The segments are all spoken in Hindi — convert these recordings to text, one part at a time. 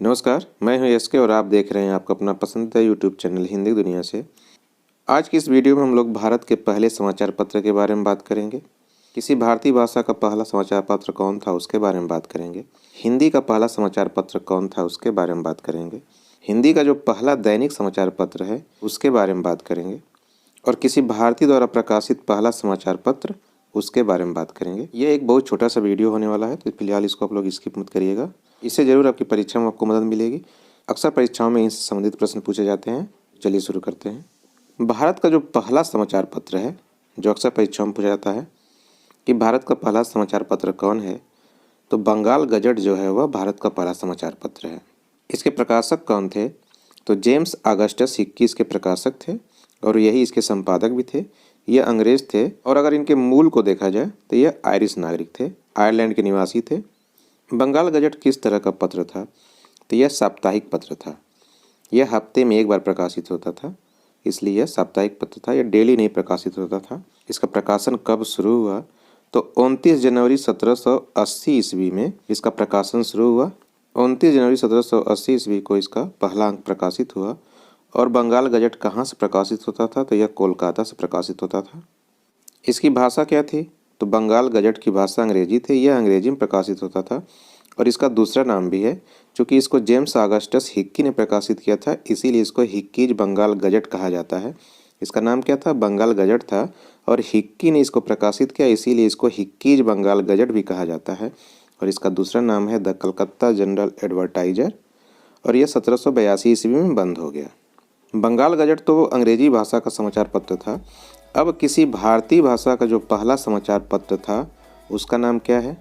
नमस्कार, मैं हूं एसके और आप देख रहे हैं आपका अपना पसंदीदा यूट्यूब चैनल हिंदी दुनिया से। आज की इस वीडियो में हम लोग भारत के पहले समाचार पत्र के बारे में बात करेंगे। किसी भारतीय भाषा का पहला समाचार पत्र कौन था उसके बारे में बात करेंगे। हिंदी का पहला समाचार पत्र कौन था उसके बारे में बात करेंगे। हिंदी का जो पहला दैनिक समाचार पत्र है उसके बारे में बात करेंगे। और किसी भारतीय द्वारा प्रकाशित पहला समाचार पत्र उसके बारे में बात करेंगे। ये एक बहुत छोटा सा वीडियो होने वाला है, तो फिलहाल इसको आप लोग स्किप मत करिएगा। इससे ज़रूर आपकी परीक्षा में आपको मदद मिलेगी। अक्सर परीक्षाओं में इनसे संबंधित प्रश्न पूछे जाते हैं। चलिए शुरू करते हैं। भारत का जो पहला समाचार पत्र है, जो अक्सर परीक्षाओं में पूछा जाता है कि भारत का पहला समाचार पत्र कौन है, तो बंगाल गजट जो है वह भारत का पहला समाचार पत्र है। इसके प्रकाशक कौन थे, तो जेम्स ऑगस्टस हिक्की इसके प्रकाशक थे और यही इसके संपादक भी थे। ये अंग्रेज थे और अगर इनके मूल को देखा जाए तो ये आयरिश नागरिक थे, आयरलैंड के निवासी थे। बंगाल गजट किस तरह का पत्र था, तो यह साप्ताहिक पत्र था। यह हफ्ते में एक बार प्रकाशित होता था, इसलिए यह साप्ताहिक पत्र था। यह डेली नहीं प्रकाशित होता था। इसका प्रकाशन कब शुरू हुआ, तो 29 जनवरी 1780 ईस्वी में इसका प्रकाशन शुरू हुआ। 29 जनवरी 1780 ईस्वी को इसका पहला अंक प्रकाशित हुआ। और बंगाल गजट कहाँ से प्रकाशित होता था, तो यह कोलकाता से प्रकाशित होता था। इसकी भाषा क्या थी, तो बंगाल गजट की भाषा अंग्रेजी थी। यह अंग्रेजी में प्रकाशित होता था और इसका दूसरा नाम भी है, क्योंकि इसको जेम्स ऑगस्टस हिक्की ने प्रकाशित किया था, इसीलिए इसको हिक्कीज बंगाल गजट कहा जाता है। इसका नाम क्या था, बंगाल गजट था, और हिक्की ने इसको प्रकाशित किया, इसीलिए इसको हिक्कीज बंगाल गजट भी कहा जाता है। और इसका दूसरा नाम है द कलकत्ता जनरल एडवर्टाइजर, और यह 1782 ईस्वी में बंद हो गया। बंगाल गजट तो अंग्रेजी भाषा का समाचार पत्र था। अब किसी भारतीय भाषा का जो पहला समाचार पत्र था उसका नाम क्या है।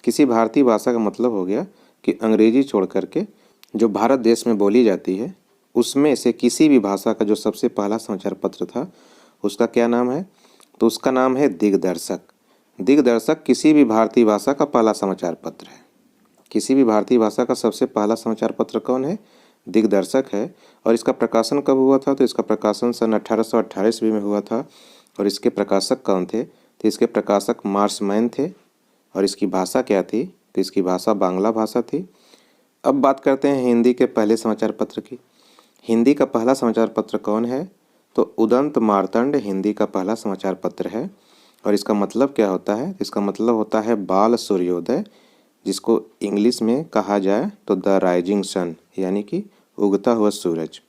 किसी भारतीय भाषा का मतलब हो गया कि अंग्रेजी छोड़ करके जो भारत देश में बोली जाती है उसमें से किसी भी भाषा का जो सबसे पहला समाचार पत्र था उसका क्या नाम है, तो उसका नाम है दिग्दर्शक। दिग्दर्शक किसी भी भारतीय भाषा का पहला समाचार पत्र है। किसी भी भारतीय भाषा का सबसे पहला समाचार पत्र कौन है, दिग्दर्शक है। और इसका प्रकाशन कब हुआ था, तो इसका प्रकाशन सन 1818 ईस्वी में हुआ था। और इसके प्रकाशक कौन थे, तो इसके प्रकाशक मार्शमैन थे। और इसकी भाषा क्या थी, तो इसकी भाषा बांग्ला भाषा थी। अब बात करते हैं हिंदी के पहले समाचार पत्र की। हिंदी का पहला समाचार पत्र कौन है, तो उदंत मार्तंड हिंदी का पहला समाचार पत्र है। और इसका मतलब क्या होता है, इसका मतलब होता है बाल सूर्योदय, जिसको इंग्लिश में कहा जाए तो द राइजिंग सन, यानी कि उगता हुआ सूरज।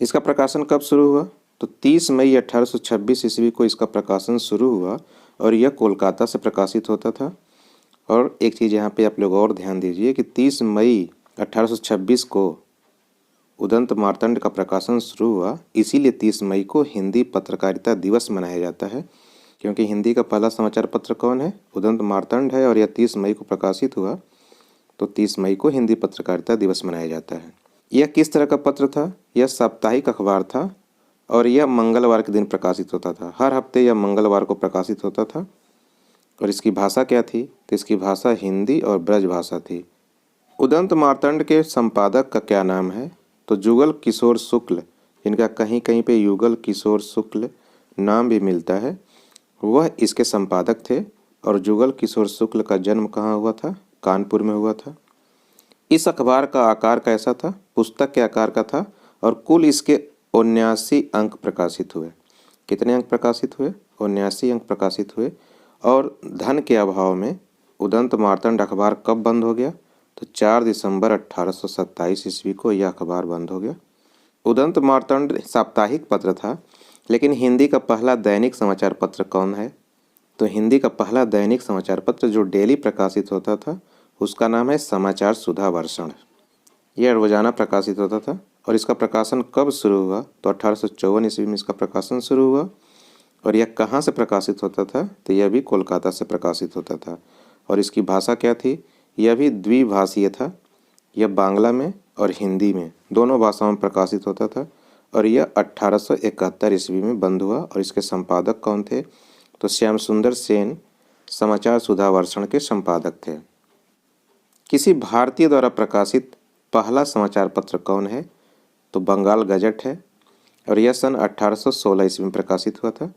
इसका प्रकाशन कब शुरू हुआ, तो 30 मई 1826 ईस्वी को इसका प्रकाशन शुरू हुआ और यह कोलकाता से प्रकाशित होता था। और एक चीज़ यहाँ पे आप लोग और ध्यान दीजिए कि 30 मई 1826 को उदंत मार्तंड का प्रकाशन शुरू हुआ, इसीलिए 30 मई को हिंदी पत्रकारिता दिवस मनाया जाता है। क्योंकि हिंदी का पहला समाचार पत्र कौन है, उदंत मार्तंड है, और यह 30 मई को प्रकाशित हुआ, तो 30 मई को हिंदी पत्रकारिता दिवस मनाया जाता है। यह किस तरह का पत्र था, यह साप्ताहिक अखबार था और यह मंगलवार के दिन प्रकाशित होता था। हर हफ्ते यह मंगलवार को प्रकाशित होता था। और इसकी भाषा क्या थी, तो इसकी भाषा हिंदी और ब्रज भाषा थी। उदंत मार्तंड के संपादक का क्या नाम है, तो जुगल किशोर शुक्ल, जिनका कहीं कहीं पे युगल किशोर शुक्ल नाम भी मिलता है, वह इसके संपादक थे। और जुगल किशोर शुक्ल का जन्म कहाँ हुआ था, कानपुर में हुआ था। इस अखबार का आकार कैसा था, पुस्तक के आकार का था। और कुल इसके 79 अंक प्रकाशित हुए। कितने अंक प्रकाशित हुए, 79 अंक प्रकाशित हुए। और धन के अभाव में उदंत मार्तंड अखबार कब बंद हो गया, तो 4 दिसंबर 1827 ईस्वी को यह अखबार बंद हो गया। उदंत मार्तंड साप्ताहिक पत्र था, लेकिन हिंदी का पहला दैनिक समाचार पत्र कौन है, तो हिंदी का पहला दैनिक समाचार पत्र जो डेली प्रकाशित होता था उसका नाम है समाचार सुधा वर्षण। यह रोजाना प्रकाशित होता था। और इसका प्रकाशन कब शुरू हुआ, तो 1854 ईस्वी में इसका प्रकाशन शुरू हुआ। और यह कहाँ से प्रकाशित होता था, तो यह भी कोलकाता से प्रकाशित होता था। और इसकी भाषा क्या थी, यह भी द्विभाषीय था। यह बांग्ला में और हिंदी में दोनों भाषाओं में प्रकाशित होता था। और यह 1871 ईस्वी में बंद हुआ। और इसके संपादक कौन थे, तो श्याम सुंदर सेन समाचार सुधा वर्षण के संपादक थे। किसी भारतीय द्वारा प्रकाशित पहला समाचार पत्र कौन है, तो बंगाल गजट है। और यह सन 1816 ईस्वी में प्रकाशित हुआ था।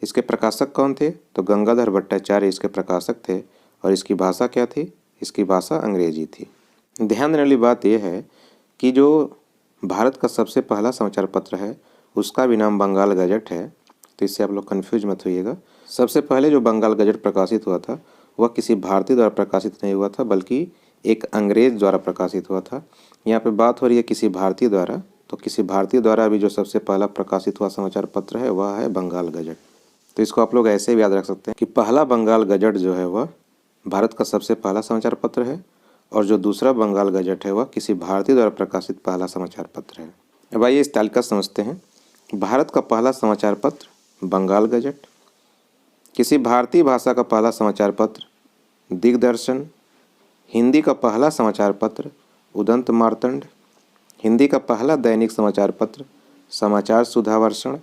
इसके प्रकाशक कौन थे, तो गंगाधर भट्टाचार्य इसके प्रकाशक थे। और इसकी भाषा क्या थी, इसकी भाषा अंग्रेजी थी। ध्यान देने वाली बात यह है कि जो भारत का सबसे पहला समाचार पत्र है उसका भी नाम बंगाल गजट है, तो इससे आप लोग कन्फ्यूज मत होइएगा। सबसे पहले जो बंगाल गजट प्रकाशित हुआ था वह किसी भारतीय द्वारा प्रकाशित नहीं हुआ था, बल्कि एक अंग्रेज द्वारा प्रकाशित हुआ था। यहाँ पे बात हो रही है किसी भारतीय द्वारा, तो किसी भारतीय द्वारा भी जो सबसे पहला प्रकाशित हुआ समाचार पत्र है वह है बंगाल गजट। तो इसको आप लोग ऐसे भी याद रख सकते हैं कि पहला बंगाल गजट जो है वह भारत का सबसे पहला समाचार पत्र है और जो दूसरा बंगाल गजट है वह किसी भारतीय द्वारा प्रकाशित पहला समाचार पत्र है। अब आइए इस तालिका समझते हैं। भारत का पहला समाचार पत्र बंगाल गजट, किसी भारतीय भाषा का पहला समाचार पत्र दिग्दर्शन, हिंदी का पहला समाचार पत्र उदंत मार्तंड, हिंदी का पहला दैनिक समाचार पत्र समाचार सुधावर्षण,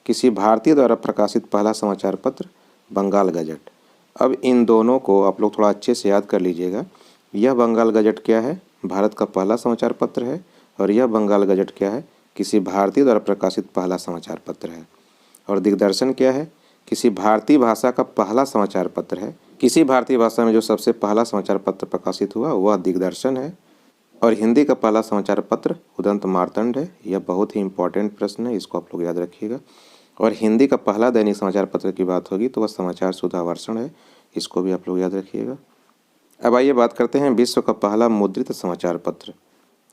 किसी भारतीय द्वारा प्रकाशित पहला समाचार पत्र बंगाल गजट। अब इन दोनों को आप लोग थोड़ा अच्छे से याद कर लीजिएगा। यह बंगाल गजट क्या है? भारत का पहला समाचार पत्र है, और यह बंगाल गजट क्या है? किसी भारतीय द्वारा प्रकाशित पहला समाचार पत्र है। और दिग्दर्शन क्या है? किसी भारतीय भाषा का पहला समाचार पत्र है। किसी भारतीय भाषा में जो सबसे पहला समाचार पत्र प्रकाशित हुआ वह दिग्दर्शन है। और हिंदी का पहला समाचार पत्र उदंत मार्तंड है। यह बहुत ही इंपॉर्टेंट प्रश्न है, इसको आप लोग याद रखिएगा। और हिंदी का पहला दैनिक समाचार पत्र की बात होगी तो वह समाचार सुधावर्षण है, इसको भी आप लोग याद रखिएगा। अब आइए बात करते हैं विश्व का पहला मुद्रित समाचार पत्र।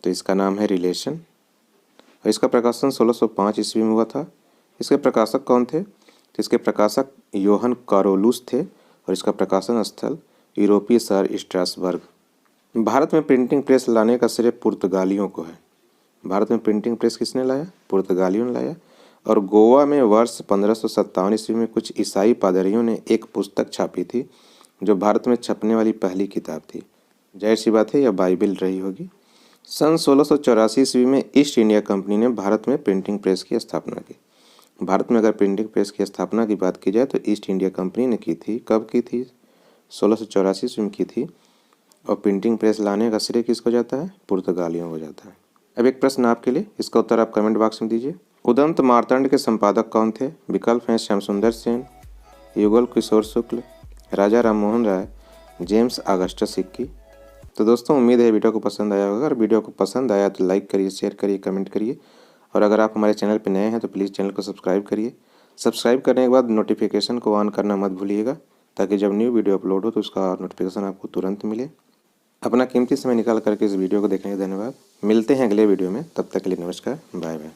तो इसका नाम है रिलेशन, और इसका प्रकाशन 1605 ईस्वी में हुआ था। इसके प्रकाशक कौन थे? तो इसके प्रकाशक योहन कारोलुस थे, और इसका प्रकाशन स्थल यूरोपीय शहर स्ट्रासबर्ग। भारत में प्रिंटिंग प्रेस लाने का श्रेय पुर्तगालियों को है। भारत में प्रिंटिंग प्रेस किसने लाया? पुर्तगालियों ने लाया। और गोवा में वर्ष 1557 ईस्वी में कुछ ईसाई पादरियों ने एक पुस्तक छापी थी जो भारत में छपने वाली पहली किताब थी। जाहिर सी बात है यह बाइबिल रही होगी। सन 1684 ईस्वी में ईस्ट इंडिया कंपनी ने भारत में प्रिंटिंग प्रेस की स्थापना की। भारत में अगर प्रिंटिंग प्रेस की स्थापना की बात की जाए तो ईस्ट इंडिया कंपनी ने की थी। कब की थी? 1684 ईस्वी में की थी। और प्रिंटिंग प्रेस लाने का श्रेय किसको जाता है? पुर्तगालियों को जाता है। अब एक प्रश्न आपके लिए, इसका उत्तर आप कमेंट बॉक्स में दीजिए। उदंत मार्तंड के संपादक कौन थे? विकल्प हैं श्याम सुंदर सेन, युगल किशोर शुक्ल, राजा Ram Mohan Roy, James Augustus Hickey. तो दोस्तों उम्मीद है वीडियो को पसंद आया होगा। अगर वीडियो को पसंद आया तो लाइक करिए, शेयर करिए, कमेंट करिए। और अगर आप हमारे चैनल पर नए हैं तो प्लीज़ चैनल को सब्सक्राइब करिए। सब्सक्राइब करने के बाद नोटिफिकेशन को ऑन करना मत भूलिएगा, ताकि जब न्यू वीडियो अपलोड हो तो उसका नोटिफिकेशन आपको तुरंत मिले। अपना कीमती समय निकाल करके इस वीडियो को देखने का धन्यवाद। मिलते हैं अगले वीडियो में, तब तक के लिए नमस्कार, बाय बाय।